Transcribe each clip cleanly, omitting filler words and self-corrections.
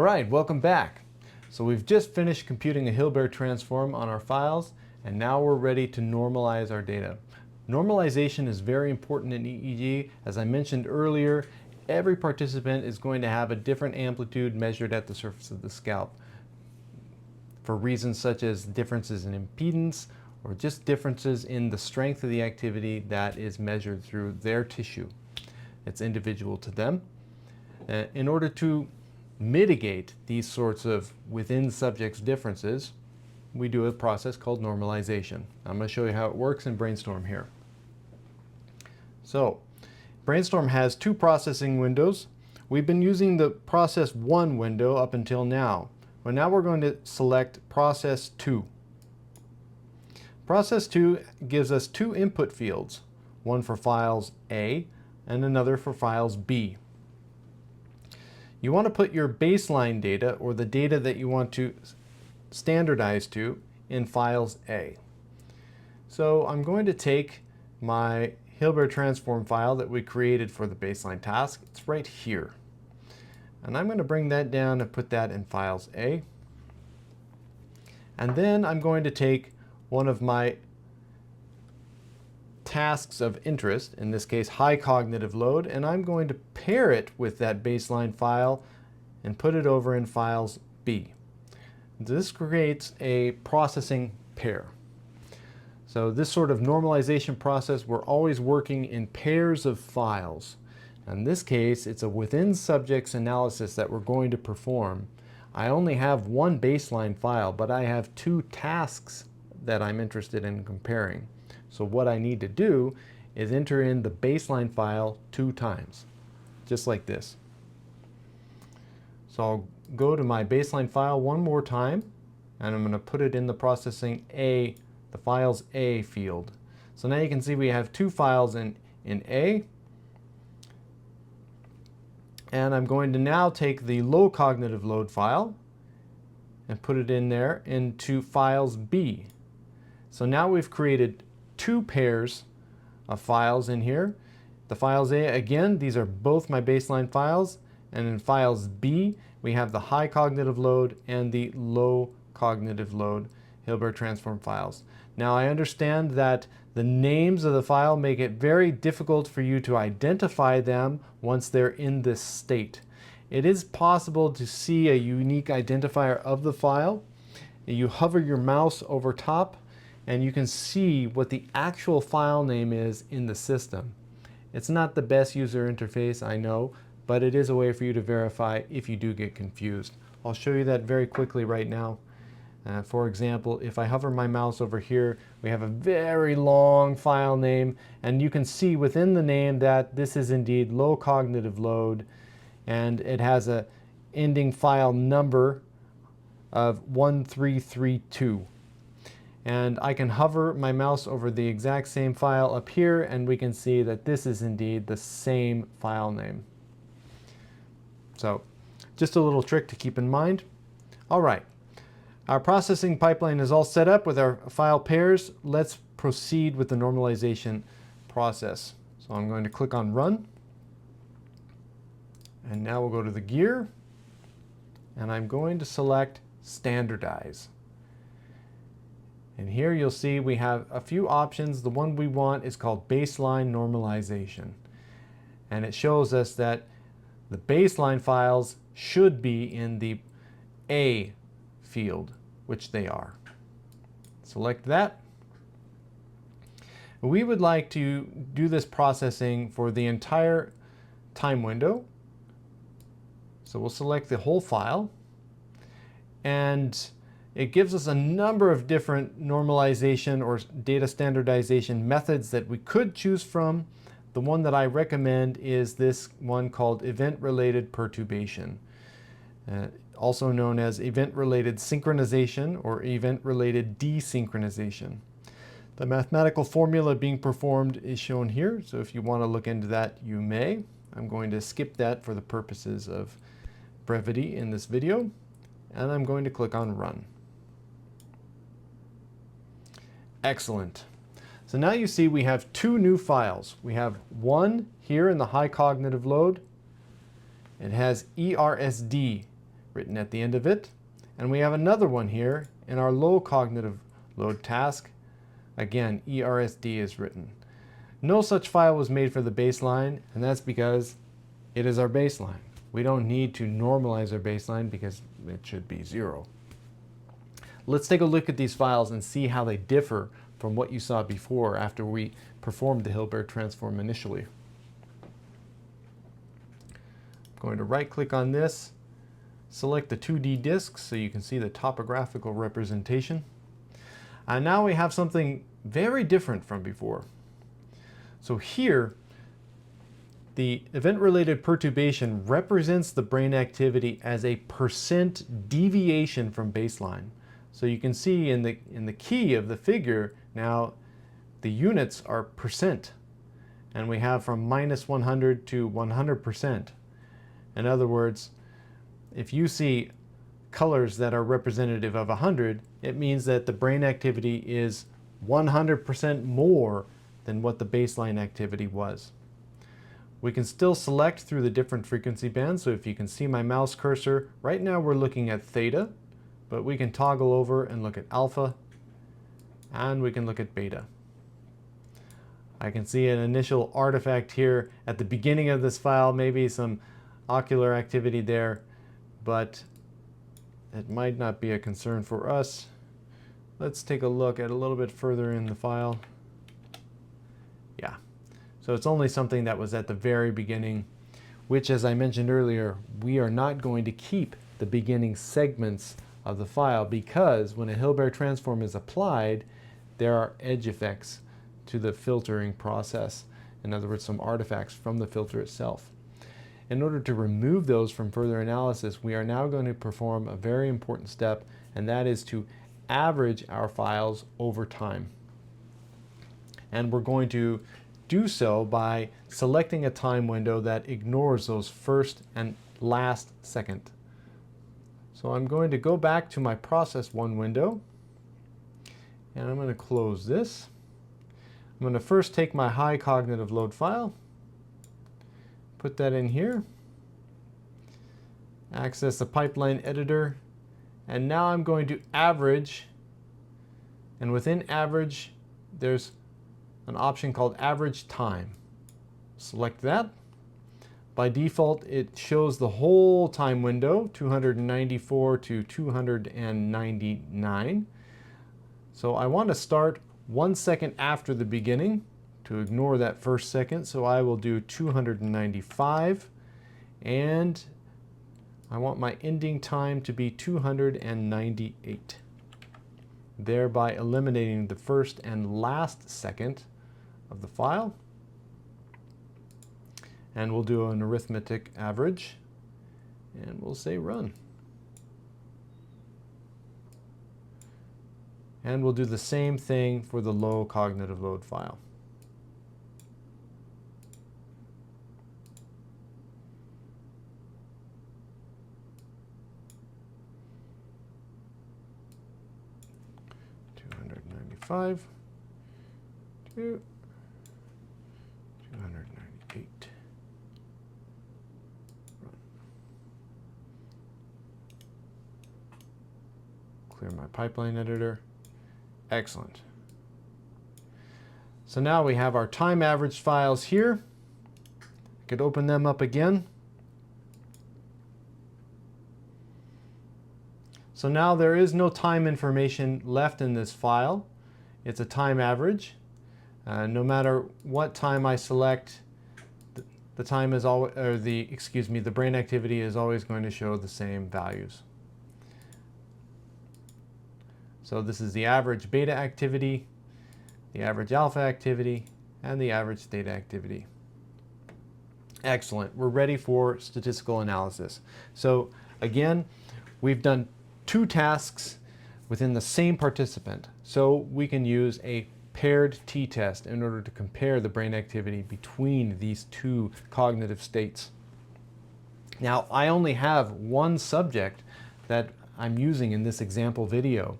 Alright, welcome back. So we've just finished computing a Hilbert transform on our files, and now we're ready to normalize our data. Normalization is very important in EEG. As I mentioned earlier, every participant is going to have a different amplitude measured at the surface of the scalp for reasons such as differences in impedance or just differences in the strength of the activity that is measured through their tissue. It's individual to them. In order to mitigate these sorts of within subjects differences, we do a process called normalization. I'm going to show you how it works in Brainstorm here. So, Brainstorm has two processing windows. We've been using the process 1 window up until now, but now we're going to select process 2. Process 2 gives us two input fields, one for files A and another for files B. You want to put your baseline data, or the data that you want to standardize to, in files A. So I'm going to take my Hilbert transform file that we created for the baseline task. It's right here. And I'm going to bring that down and put that in files A. And then I'm going to take one of my tasks of interest, in this case high cognitive load, and I'm going to pair it with that baseline file and put it over in files B. This creates a processing pair. So this sort of normalization process, we're always working in pairs of files. In this case, it's a within subjects analysis that we're going to perform. I only have one baseline file, but I have two tasks that I'm interested in comparing. So what I need to do is enter in the baseline file 2 times, just like this. So I'll go to my baseline file one more time, and I'm going to put it in the processing A, the files A field. So now you can see we have two files in A, and I'm going to now take the low cognitive load file and put it in there into files B. So now we've created two pairs of files in here. The files A, again, these are both my baseline files, and in files B we have the high cognitive load and the low cognitive load Hilbert transform files. Now I understand that the names of the file make it very difficult for you to identify them once they're in this state. It is possible to see a unique identifier of the file. You hover your mouse over top and you can see what the actual file name is in the system. It's not the best user interface, I know, but it is a way for you to verify if you do get confused. I'll show you that very quickly right now. For example, if I hover my mouse over here, we have a very long file name, and you can see within the name that this is indeed low cognitive load, and it has a ending file number of 1332. And I can hover my mouse over the exact same file up here, and we can see that this is indeed the same file name. So just a little trick to keep in mind. All right, our processing pipeline is all set up with our file pairs. Let's proceed with the normalization process. So I'm going to click on Run, and now we'll go to the gear, and I'm going to select Standardize. And here you'll see we have a few options. The one we want is called Baseline Normalization. And it shows us that the baseline files should be in the A field, which they are. Select that. We would like to do this processing for the entire time window. So we'll select the whole file, and it gives us a number of different normalization or data standardization methods that we could choose from. The one that I recommend is this one called event-related perturbation, also known as event-related synchronization or event-related desynchronization. The mathematical formula being performed is shown here, so if you want to look into that, you may. I'm going to skip that for the purposes of brevity in this video, and I'm going to click on Run. Excellent. So now you see we have two new files. We have one here in the high cognitive load. It has ERSD written at the end of it. And we have another one here in our low cognitive load task. Again, ERSD is written. No such file was made for the baseline, and that's because it is our baseline. We don't need to normalize our baseline because it should be 0. Let's take a look at these files and see how they differ from what you saw before after we performed the Hilbert transform initially. I'm going to right-click on this, select the 2D disk so you can see the topographical representation. And now we have something very different from before. So here, the event-related perturbation represents the brain activity as a % deviation from baseline. So you can see in the key of the figure now the units are %, and we have from -100 to 100%. In other words, if you see colors that are representative of 100, it means that the brain activity is 100% more than what the baseline activity was. We can still select through the different frequency bands, so if you can see my mouse cursor, right now we're looking at theta, but we can toggle over and look at alpha, and we can look at beta. I can see an initial artifact here at the beginning of this file, maybe some ocular activity there, but it might not be a concern for us. Let's take a look at a little bit further in the file. Yeah, so it's only something that was at the very beginning, which, as I mentioned earlier, we are not going to keep the beginning segments of the file because when a Hilbert transform is applied, there are edge effects to the filtering process. In other words, some artifacts from the filter itself. In order to remove those from further analysis, we are now going to perform a very important step, and that is to average our files over time. And we're going to do so by selecting a time window that ignores those first and last second. So I'm going to go back to my process 1 window, and I'm going to close this. I'm going to first take my high cognitive load file, put that in here, access the pipeline editor, and now I'm going to average, and within average there's an option called average time. Select that. By default it shows the whole time window, 294 to 299. So I want to start 1 second after the beginning to ignore that first second, so I will do 295, and I want my ending time to be 298, thereby eliminating the first and last second of the file. And we'll do an arithmetic average, and we'll say run. And we'll do the same thing for the low cognitive load file. $295 to 298. Run. Clear my pipeline editor. Excellent. So now we have our time averaged files here. I could open them up again. So now there is no time information left in this file. It's a time average. No matter what time I select, the time is always, or the brain activity is always going to show the same values. So this is the average beta activity, the average alpha activity, and the average theta activity. Excellent. We're ready for statistical analysis. So again, we've done 2 tasks within the same participant. So we can use a paired t-test in order to compare the brain activity between these 2 cognitive states. Now, I only have 1 subject that I'm using in this example video,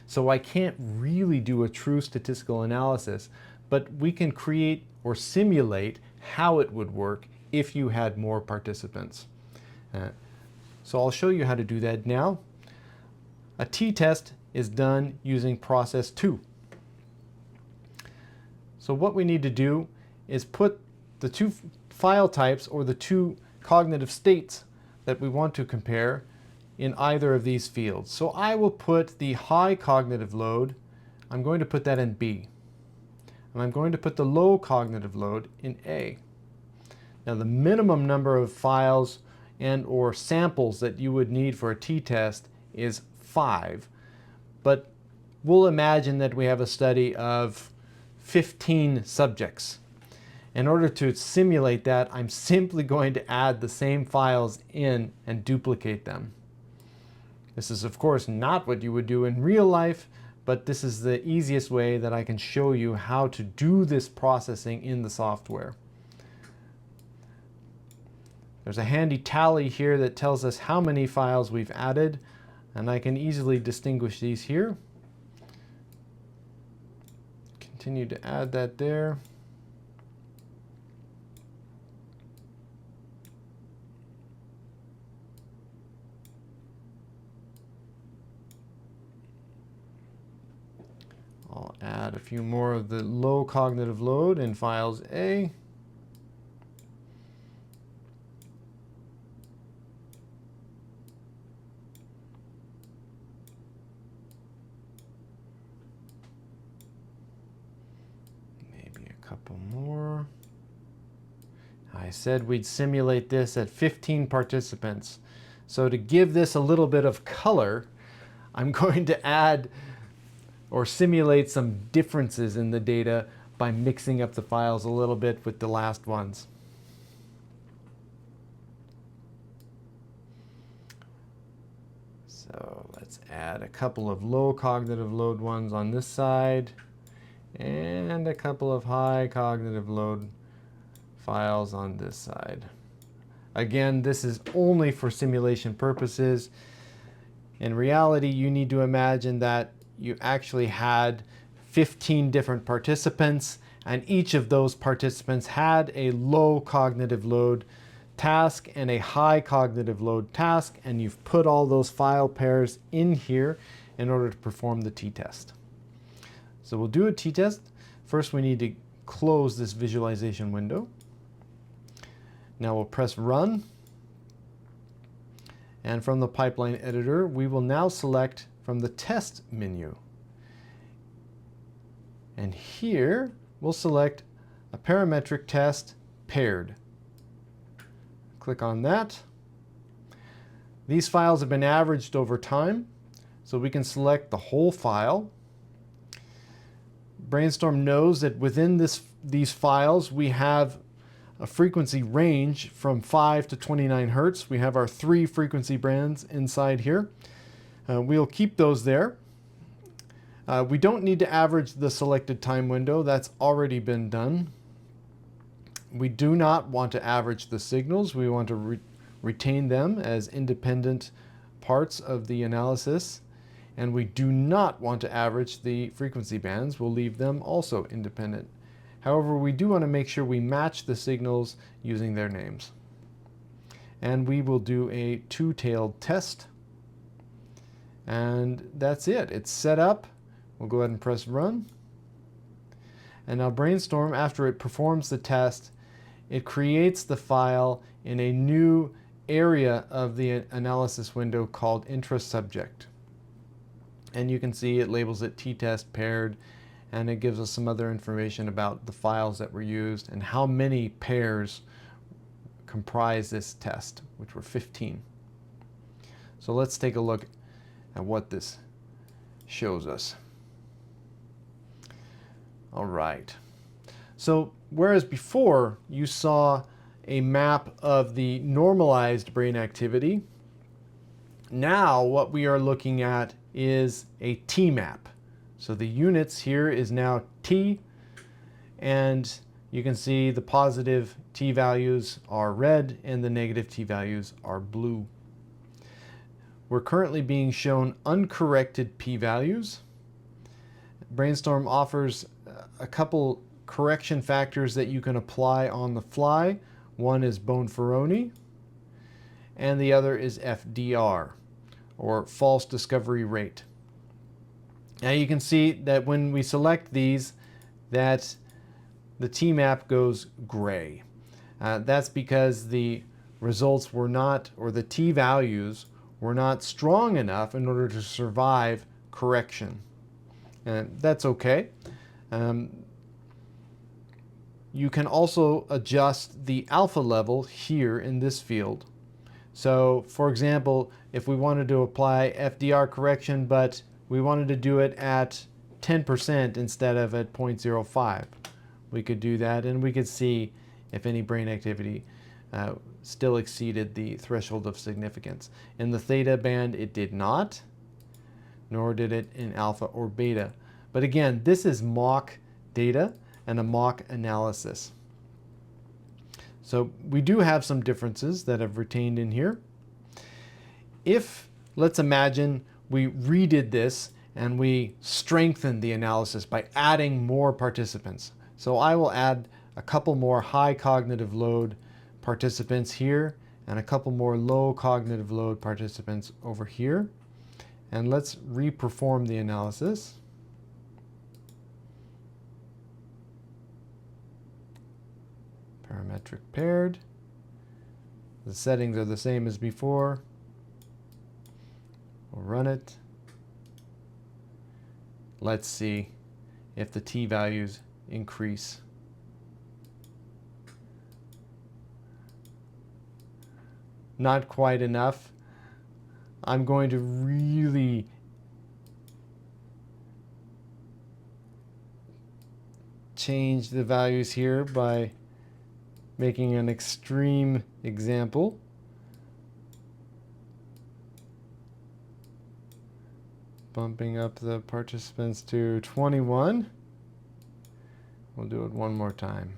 so I can't really do a true statistical analysis, but we can create or simulate how it would work if you had more participants. So I'll show you how to do that now. A t-test is done using process 2. So what we need to do is put the two file types or the two cognitive states that we want to compare in either of these fields. So I will put the high cognitive load, I'm going to put that in B. And I'm going to put the low cognitive load in A. Now the minimum number of files and or samples that you would need for a t-test is 5. But we'll imagine that we have a study of 15 subjects. In order to simulate that, I'm simply going to add the same files in and duplicate them. This is of course not what you would do in real life, but this is the easiest way that I can show you how to do this processing in the software. There's a handy tally here that tells us how many files we've added, and I can easily distinguish these here. Continue to add that there. I'll add a few more of the low cognitive load in files A. Maybe a couple more. I said we'd simulate this at 15 participants. So to give this a little bit of color, I'm going to add or simulate some differences in the data by mixing up the files a little bit with the last ones. So let's add a couple of low cognitive load ones on this side and a couple of high cognitive load files on this side. Again, this is only for simulation purposes. In reality, you need to imagine that you actually had 15 different participants, and each of those participants had a low cognitive load task and a high cognitive load task, and you've put all those file pairs in here in order to perform the t-test. So we'll do a t-test. First, we need to close this visualization window. Now we'll press run. And from the pipeline editor, we will now select from the test menu. And here we'll select a parametric test paired. Click on that. These files have been averaged over time, so we can select the whole file. Brainstorm knows that within these files we have a frequency range from 5 to 29 Hertz. We have our 3 frequency bands inside here. We'll keep those there. We don't need to average the selected time window. That's already been done. We do not want to average the signals. We want to retain them as independent parts of the analysis. And we do not want to average the frequency bands. We'll leave them also independent. However, we do want to make sure we match the signals using their names. And we will do a two-tailed test. And that's it. It's set up. We'll go ahead and press run. And now Brainstorm, after it performs the test, it creates the file in a new area of the analysis window called intra-subject. And you can see it labels it t-test paired, and it gives us some other information about the files that were used and how many pairs comprise this test, which were 15. So let's take a look at what this shows us. All right. So whereas before you saw a map of the normalized brain activity, now what we are looking at is a T-map. So the units here is now T, and you can see the positive T values are red and the negative T values are blue. We're currently being shown uncorrected P values. Brainstorm offers a couple correction factors that you can apply on the fly. One is Boasen, and the other is FDR, or false discovery rate. Now you can see that when we select these, that the T-map goes gray. That's because the results were not, or the t-values were not strong enough in order to survive correction. And that's okay. You can also adjust the alpha level here in this field. So for example, if we wanted to apply FDR correction, but we wanted to do it at 10% instead of at 0.05, we could do that, and we could see if any brain activity still exceeded the threshold of significance. In the theta band, it did not, nor did it in alpha or beta. But again, this is mock data and a mock analysis. So we do have some differences that I've retained in here. If, let's imagine, we redid this and we strengthened the analysis by adding more participants. So I will add a couple more high cognitive load participants here and a couple more low cognitive load participants over here. And let's reperform the analysis. Parametric paired. The settings are the same as before. We'll run it. Let's see if the t-values increase. Not quite enough. I'm going to really change the values here by making an extreme example. Bumping up the participants to 21. We'll do it one more time.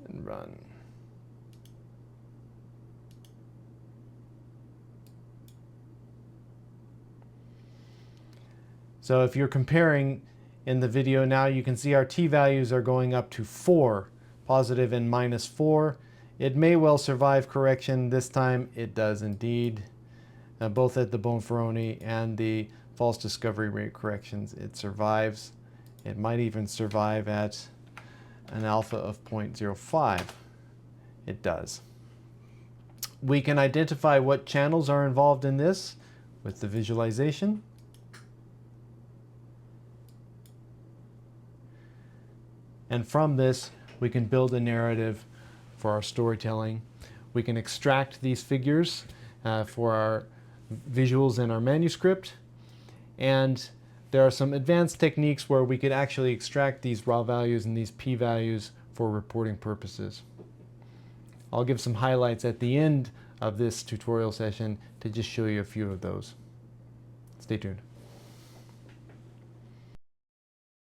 And run. So if you're comparing in the video now, you can see our t-values are going up to 4, positive and -4. It may well survive correction. This time it does indeed. Both at the Bonferroni and the false discovery rate corrections, it survives. It might even survive at an alpha of 0.05. It does. We can identify what channels are involved in this with the visualization. And from this, we can build a narrative for our storytelling. We can extract these figures for our visuals in our manuscript. And there are some advanced techniques where we could actually extract these raw values and these p-values for reporting purposes. I'll give some highlights at the end of this tutorial session to just show you a few of those. Stay tuned.